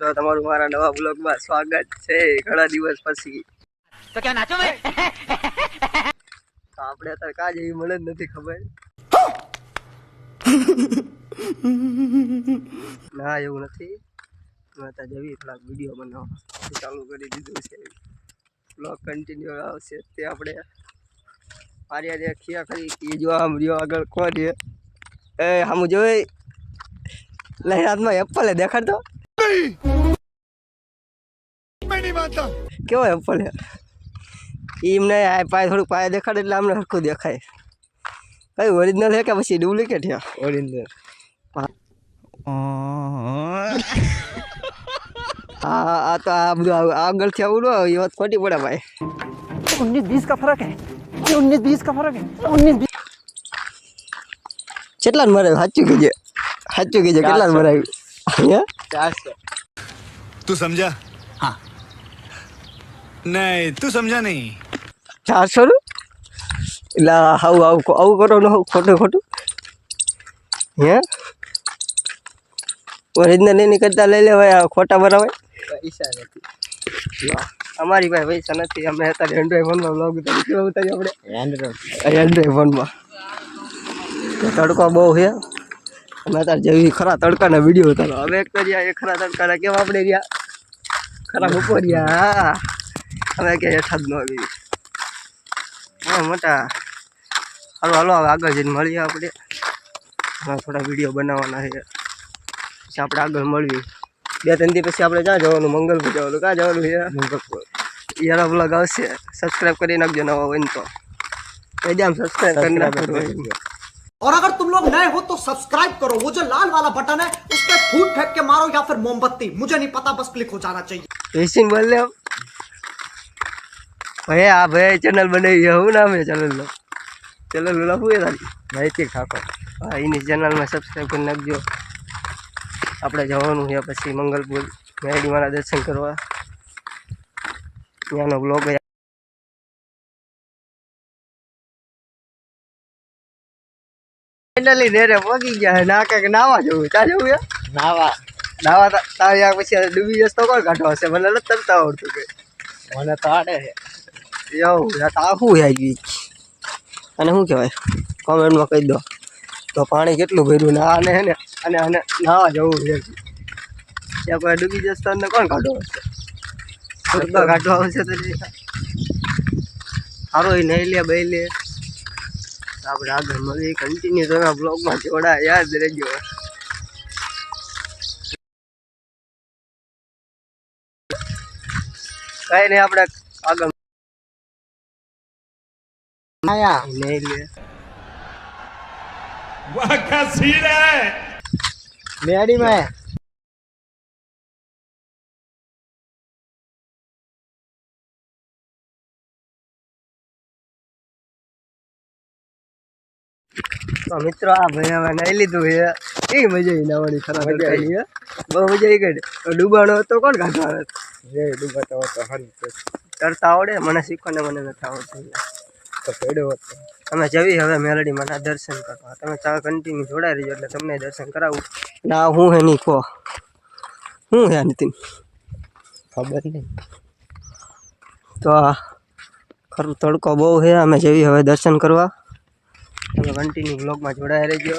મિત્રો, તમારું મારા નવા બ્લોગમાં સ્વાગત છે ઘણા દિવસ પછી. તો ક્યાં નાચો ભાઈ? તો આપણે અત્યારે કાં જેવી મળે જ નથી ખબર. ના એવું નથી. અત્યારે જેવી થોડાક વિડીયો બનાવવા ચાલુ કરી દીધું છે. બ્લોગ કન્ટિન્યુ આવશે તે આપણે પારિયા ખીયા કરી કે જો આમ રહ્યો આગળ કોણ છે એ આમ જોઈ લઈ હાથમાં એપલ દેખાડતો કેવો એપલ એમને આ પાય થોડુંક પાય દેખાડે એટલે અમને હરખું દેખાય. કઈ ઓરિજિનલ છે કે પછી ડુપ્લિકેટ છે? ઓરિજિનલ. હા તો આ બધું આગળથી આવું એ વાત ખોટી પડે ભાઈ. 19-20 का फर्क है, 19-20 का फर्क है, 19-20 કેટલા મરાયું સાચું કીજે કેટલા મરાયું? 400. तू समझा? हाँ. नहीं तू समझा नहीं. 400 નું એટલે આવું કરો ને ખોટું હે ઓરિજિનલ એની કરતા લઈ લેવાય ખોટા બરાબર. પૈસા નથી અમારી પાસે, પૈસા નથી. અમે અત્યારે એન્ડ્રોઈડ ફોનમાં બ્લોગ ઉતારીએ આપણે એન્ડ્રોઈડ ફોનમાં. તડકો બહુ છે અમે અત્યારે જેવી ખરા તડકાના વિડીયો ઉતારો. હવે એક તો રહ્યા એ ખરા તડકાના કેવા આપણે રહ્યા ખરા બપોરિયા. હા હવે કે હેઠા જ ન આવી મોટા. હાલો હવે આગળ જઈને મળીએ આપણે. થોડા વિડીયો બનાવવાના છે પછી આપણે આગળ મળીએ. 2-3 દી પછી આપણે ક્યાં જવાનું? મંગલપુર જવાનું. ક્યાં જવાનું છે? મંગલપુર. યાર બ્લોગ આવશે, સબસ્ક્રાઈબ કરી નાખજો નવા હોય ને તો. એકદમ સબસ્ક્રાઈબ કરી નાખજો. और अगर तुम लोग नए हो तो सब्सक्राइब करो, वो जो लाल वाला बटन है उस पर फूट फेंक के मारो या फिर मोमबत्ती, मुझे नहीं पता, बस क्लिक हो जाना चाहिए. વેસીન બોલ લે ભાઈ. આ ભાઈ ચેનલ બનાવી છે. હું નામ છે ચેનલ નું લખવું એ તારી નૈતિક ઠાકોર. હા એની ચેનલમાં સબસ્ક્રાઈબ કરી નાખજો. આપણે જવાનું છે પછી મંગલપુર મેરડીમાના દર્શન કરવા. ત્યાંનો બ્લોગ ફાઇનલી નેરે પહોંચી ગયા. ના કંઈક નાવા જવું. ત્યાં જવું છે નાવા ત્યાં પછી ડૂબી જશે તો કોણ કાઢો હશે? મને નથી તરતા આવડતું કે મને તો આડે છે એવું. આખું આવી અને શું કહેવાય કોમેન્ટમાં કહી દો તો પાણી કેટલું ભર્યું ને આને હે ને અને નાવા જવું છે. ત્યાં કોઈ ડૂબી જશે તો કોણ કાઢો હશે? ખુદમાં કાઢવા આવશે તો સારો એ નહીં લે બે લે. આપણે આગળ મળીએ. કન્ટિન્યુ તમે બ્લોગમાં જોડા યાદ રહેજો. કઈ નહીં આપણે આગળ નહીં લે મેડીમાં તો મિત્રો આ ભાઈ હવે નહીં લીધું છે. કેવી મજા આવી નાવાની? ખરાબ બહુ મજા આવી ગઈ. ડૂબાણો હતો કોણ કાઢવા? ડૂબાતો હતો તરતા આવડે મને શીખવાને મને નથી આવડતું તો પડ્યો હતો. તમે જવી હવે મેલડીમાંના દર્શન કરવા. તમે ચાલો કન્ટિન્યુ જોડાઈ રહીજો એટલે તમને દર્શન કરાવું. ના હું હે નહીં કહો શું હે નીતિન ખબર નહીં. તો ખરું તડકો બહુ છે. અમે જવી હવે દર્શન કરવા. તમે કન્ટિન્યુ બ્લોગમાં જોડાઈ રહેજો.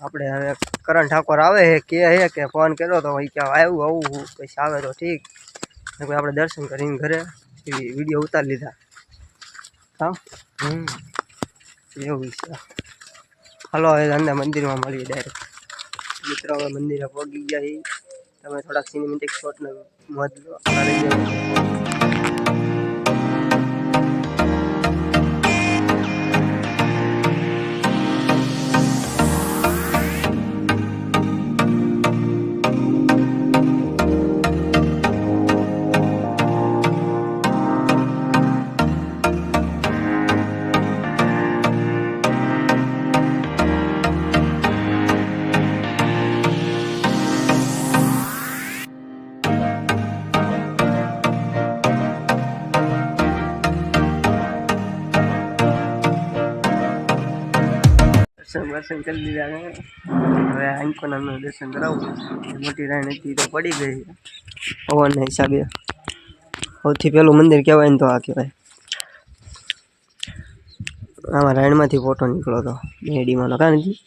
આપણે હવે કરણ ઠાકોર આવે છે કે ફોન કર્યો તો કે આવું પછી આવે તો ઠીક. આપણે દર્શન કરીને ઘરે વિડીયો ઉતારી લીધા. હા એવું છે. હાલો હવે અંદર મંદિરમાં મળીએ ડાયરેક્ટ. મિત્રો હવે મંદિરે પહોંચી ગયા છીએ. તમે થોડાક સિનેમેટિક શોટને મોજ લો. દર્શન કરી દીધા છે. હવે આંકોનાનું દર્શન કરાવું. મોટી રાણી હતી તો પડી ગઈ પવનના હિસાબે. સૌથી પહેલું મંદિર કહેવાય ને તો આ કહેવાય. આમાં રાણમાંથી ફોટો નીકળો હતો મેડીમાંનો કાં નથી.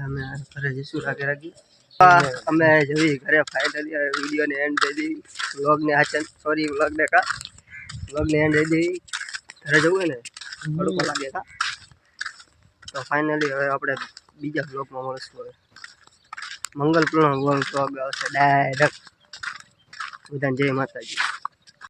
અમે ઘરે જઈશું રાખી અમે જવી ઘરે ફાઇનલી વિડીયોને એન્ડ દઈ દીધી. વ્લોગને વ્લોગને એન્ડ દઈ દીધી. ઘરે જવું હોય ને થોડુંક લાગે કા. તો ફાઇનલી હવે આપણે બીજા વ્લોગમાં મળશું. હવે મંગલપૂર્ણ વ્લોગ આવશે ડાયરેક્ટ. બધાને જય માતાજી.